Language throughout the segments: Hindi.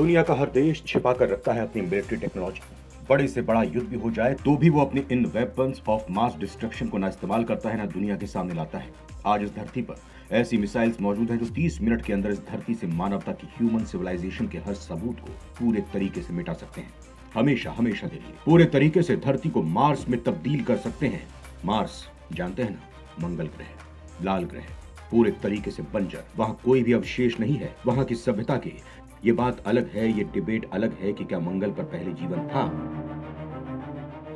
दुनिया का हर देश छिपा कर रखता है अपनी मिलिट्री टेक्नोलॉजी। बड़े से बड़ा युद्ध भी हो जाए तो भी वो अपने इन वेपन्स ऑफ मास डिस्ट्रक्शन को ना इस्तेमाल करता है ना दुनिया के सामने लाता है। आज इस धरती पर ऐसी मिसाइल्स मौजूद हैं जो 30 मिनट के अंदर इस धरती से मानवता की ह्यूमन सिविलाइजेशन के हर सबूत को पूरे तरीके से मिटा सकते हैं, हमेशा हमेशा के लिए पूरे तरीके से धरती को मार्स में तब्दील कर सकते हैं। मार्स जानते हैं ना, मंगल ग्रह, लाल ग्रह, पूरे तरीके से बंजर, वहां कोई भी अवशेष नहीं है वहां की सभ्यता के। ये बात अलग है, ये डिबेट अलग है कि क्या मंगल पर पहले जीवन था,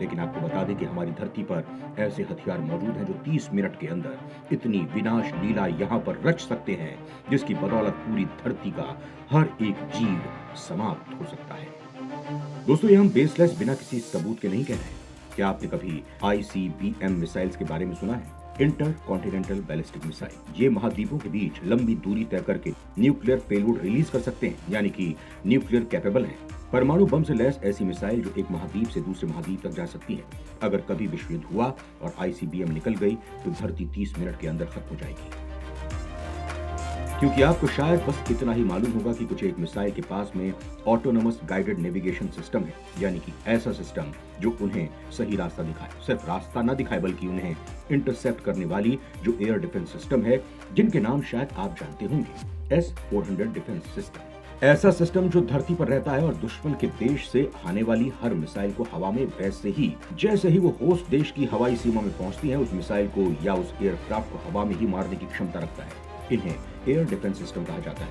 लेकिन आपको बता दें कि हमारी धरती पर ऐसे हथियार मौजूद हैं जो 30 मिनट के अंदर इतनी विनाश लीला यहां पर रच सकते हैं जिसकी बदौलत पूरी धरती का हर एक जीव समाप्त हो सकता है। दोस्तों, ये हम बेसलेस बिना किसी सबूत के नहीं कह रहे। क्या आपने कभी ICBM मिसाइल्स के बारे में सुना है? Inter continental ballistic missile. ये महाद्वीपों के बीच लंबी दूरी तय करके न्यूक्लियर पेलोड रिलीज कर सकते हैं, यानी कि न्यूक्लियर कैपेबल है। परमाणु बम से लैस ऐसी मिसाइल जो एक महाद्वीप से दूसरे महाद्वीप तक जा सकती है। अगर कभी विश्व युद्ध हुआ और ICBM निकल गई तो धरती 30 मिनट के अंदर खत्म हो जाएगी। क्योंकि आपको शायद बस इतना ही मालूम होगा कि कुछ एक मिसाइल के पास में ऑटोनोमस गाइडेड नेविगेशन सिस्टम है, यानी कि ऐसा सिस्टम जो उन्हें सही रास्ता दिखाए, सिर्फ रास्ता न दिखाए बल्कि उन्हें इंटरसेप्ट करने वाली जो एयर डिफेंस सिस्टम है, जिनके नाम शायद आप जानते होंगे, S-400 डिफेंस सिस्टम। ऐसा सिस्टम जो धरती पर रहता है और दुश्मन के देश से आने वाली हर मिसाइल को हवा में वैसे ही जैसे ही वो होस्ट देश की हवाई सीमा में पहुंचती है, उस मिसाइल को या उस एयरक्राफ्ट को हवा में ही मारने की क्षमता रखता है। इन्हें एयर डिफेंस सिस्टम कहा जाता है।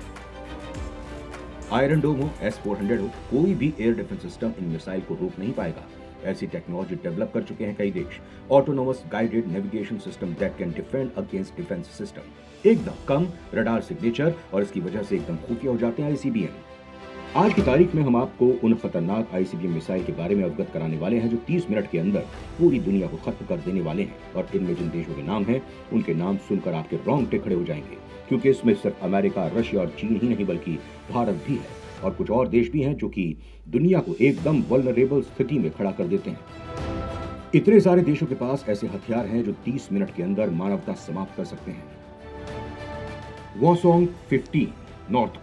आयरन डोम हो, S-400 हो, कोई भी air defence system in missile को रोक नहीं पाएगा। ऐसी टेक्नोलॉजी डेवलप कर चुके हैं कई देश। Autonomous guided navigation system that can defend against defence system. एकदम कम रडार सिग्नेचर और इसकी वजह से एकदम खुफिया हो जाते हैं ICBM। आज की तारीख में हम आपको उन खतरनाक ICBM मिसाइल के बारे में अवगत कराने वाले हैं जो 30 मिनट के अंदर पूरी दुनिया को खत्म कर देने वाले हैं। और इनमें जिन देशों के नाम हैं, उनके नाम सुनकर आपके रोंगटे खड़े हो जाएंगे, क्योंकि इसमें सिर्फ अमेरिका, रशिया और चीन ही नहीं बल्कि भारत भी है और कुछ और देश भी हैं जो कि दुनिया को एकदम वल्नरेबल स्थिति में खड़ा कर देते हैं। इतने सारे देशों के पास ऐसे हथियार हैं जो 30 मिनट के अंदर मानवता समाप्त कर सकते हैं। वॉसोंग 15 नॉर्थ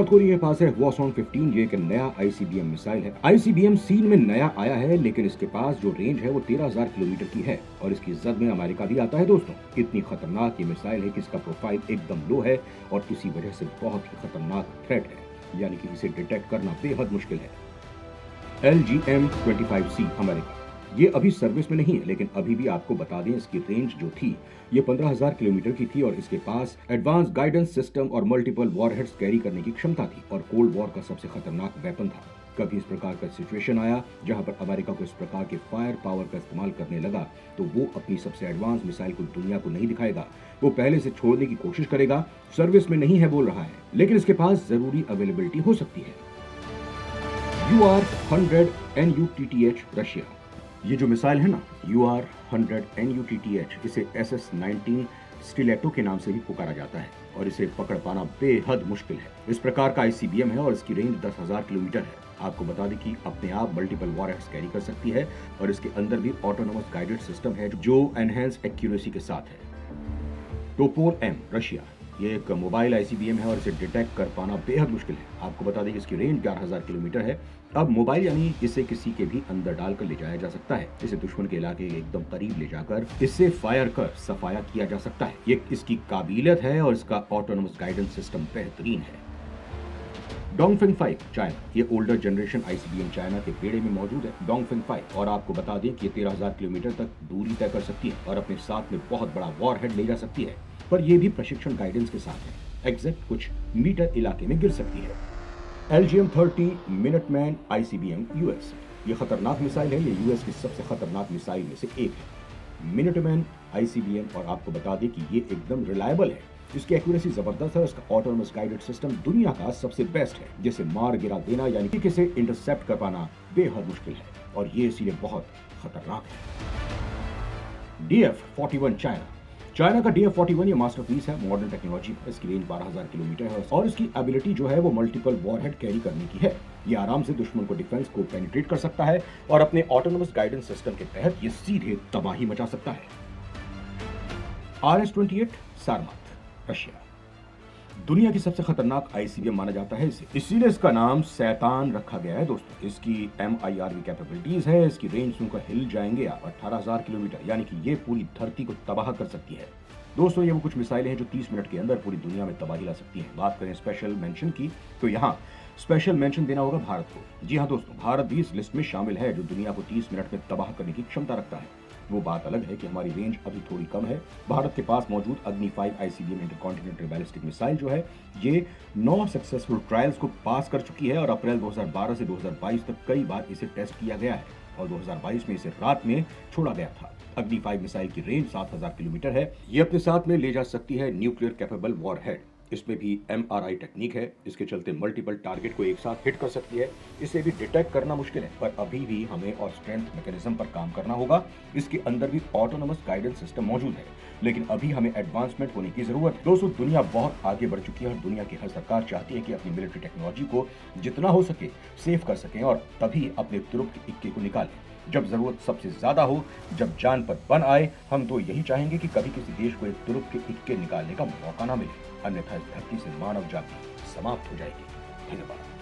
कोरिया के पास है वॉसोंग 15। ये एक नया ICBM मिसाइल है। ICBM सीन में नया आया है, लेकिन इसके पास जो रेंज है वो 13,000 किलोमीटर की है और इसकी जद में अमेरिका भी आता है। दोस्तों, इतनी खतरनाक ये मिसाइल है कि इसका प्रोफाइल एकदम लो है और इसी वजह से बहुत ही खतरनाक थ्रेट है, यानी कि इसे डिटेक्ट करना बेहद मुश्किल है। LGM-25C अमेरिका, ये अभी सर्विस में नहीं है, लेकिन अभी भी आपको बता दें इसकी रेंज जो थी ये 15,000 किलोमीटर की थी और इसके पास एडवांस गाइडेंस सिस्टम और मल्टीपल वॉरहेड्स कैरी करने की क्षमता थी और कोल्ड वॉर का सबसे खतरनाक वेपन था। कभी इस प्रकार का सिचुएशन आया जहां पर अमेरिका को इस प्रकार के फायर पावर का इस्तेमाल करने लगा तो वो अपनी सबसे एडवांस मिसाइल को दुनिया को नहीं दिखाएगा, वो पहले से छोड़ने की कोशिश करेगा। सर्विस में नहीं है बोल रहा है, लेकिन इसके पास जरूरी अवेलेबिलिटी हो सकती है। UR-100 NUTTH रशिया, ये जो मिसाइल है ना UR-100 NUTTH, इसे SS-19 स्टिलेटो के नाम से भी पुकारा जाता है और इसे पकड़ पाना बेहद मुश्किल है। इस प्रकार का ICBM है और इसकी रेंज 10,000 किलोमीटर है। आपको बता दें कि अपने आप मल्टीपल वॉरहेड्स कैरी कर सकती है और इसके अंदर भी ऑटोनोमस गाइडेड सिस्टम है जो एनहेंस एक्यूरेसी के साथ है। टोपोर M रशिया, ये एक मोबाइल ICBM है और इसे डिटेक्ट कर पाना बेहद मुश्किल है। आपको बता दें कि इसकी रेंज 11,000 किलोमीटर है। अब मोबाइल यानी इसे किसी के भी अंदर डालकर ले जाया जा सकता है। इसे दुश्मन के इलाके के एकदम करीब ले जाकर इससे फायर कर सफाया किया जा सकता है। ये इसकी काबिलियत है और इसका ऑटोनोमस गाइडेंस सिस्टम बेहतरीन है। डोंगफेंग 5 चाइना, ये ओल्डर जनरेशन ICBM चाइना के बेड़े में मौजूद है। डोंगफेंग 5, और आपको बता दें कि ये 13,000 किलोमीटर तक दूरी तय कर सकती है और अपने साथ में बहुत बड़ा वॉरहेड ले जा सकती है, पर यह भी प्रशिक्षण गाइडेंस के साथ है। एग्जैक्ट कुछ मीटर इलाके में गिर सकती है। LGM-30 मिनटमैन ICBM US, ये खतरनाक मिसाइल है। ये US की सबसे खतरनाक मिसाइल में से एक है। मिनटमैन ICBM, और आपको बता दें कि ये एकदम रिलायबल है, इसकी एक्यूरेसी जबरदस्त है। उसका ऑटोनोमस गाइडेड सिस्टम दुनिया का सबसे बेस्ट है, जिसे मार गिरा देना यानी कि इसे इंटरसेप्ट कर पाना बेहद मुश्किल है और ये इसीलिए बहुत खतरनाक है। DF-41 चाइना का DF-41 ये मास्टरपीस है मॉडर्न टेक्नोलॉजी पर। इसकी रेंज 12,000 किलोमीटर है और इसकी एबिलिटी जो है वो मल्टीपल वॉरहेड कैरी करने की है। ये आराम से दुश्मन को डिफेंस को पेनिट्रेट कर सकता है और अपने ऑटोनोमस गाइडेंस सिस्टम के तहत ये सीधे तबाही मचा सकता है। RS-28 सारनाथ रशिया, दुनिया की सबसे खतरनाक आईसीबीएम माना जाता है इसे, इसीलिए इसका नाम शैतान रखा गया है दोस्तों। इसकी MIRV कैपेबिलिटीज है, इसकी रेंज सुनकर हिल जाएंगे आप, 18,000 किलोमीटर, यानी कि ये पूरी धरती को तबाह कर सकती है। दोस्तों ये वो कुछ मिसाइलें हैं जो 30 मिनट के अंदर पूरी दुनिया में तबाही ला सकती हैं। बात करें स्पेशल मेंशन की, तो यहाँ स्पेशल मेंशन देना होगा भारत को। जी हाँ दोस्तों, भारत भी इस लिस्ट में शामिल है जो दुनिया को 30 मिनट में तबाह करने की क्षमता रखता है। वो बात अलग है कि हमारी रेंज अभी थोड़ी कम है। भारत के पास मौजूद अग्नि 5 आईसीबीएम इंटरकॉन्टिनेंटल बैलिस्टिक मिसाइल जो है, ये 9 सक्सेसफुल ट्रायल्स को पास कर चुकी है और अप्रैल 2012 से 2022 तक कई बार इसे टेस्ट किया गया है और 2022 में इसे रात में छोड़ा गया था। अग्नि 5 मिसाइल की रेंज 7,000 किलोमीटर है। ये अपने साथ में ले जा सकती है न्यूक्लियर कैपेबल वॉरहेड। इसमें भी MRI टेक्निक है, इसके चलते मल्टीपल टारगेट को एक साथ हिट कर सकती है। इसे भी डिटेक्ट करना मुश्किल है, पर अभी भी हमें और स्ट्रेंथ मैकेनिज्म पर काम करना होगा। इसके अंदर भी ऑटोनोमस गाइडेंस सिस्टम मौजूद है, लेकिन अभी हमें एडवांसमेंट होने की जरूरत है। दोस्तों दुनिया बहुत आगे बढ़ चुकी है और दुनिया की हर सरकार चाहती है कि अपनी मिलिट्री टेक्नोलॉजी को जितना हो सके सेफ कर सकें और तभी अपने तुरुप के इक्के को निकालें जब जरूरत सबसे ज्यादा हो, जब जान पर बन आए। हम तो यही चाहेंगे कि कभी किसी देश को एक तुरुप के इक्के निकालने का मौका ना मिले, अन्यथा इस धरती से मानव जाति समाप्त हो जाएगी। धन्यवाद।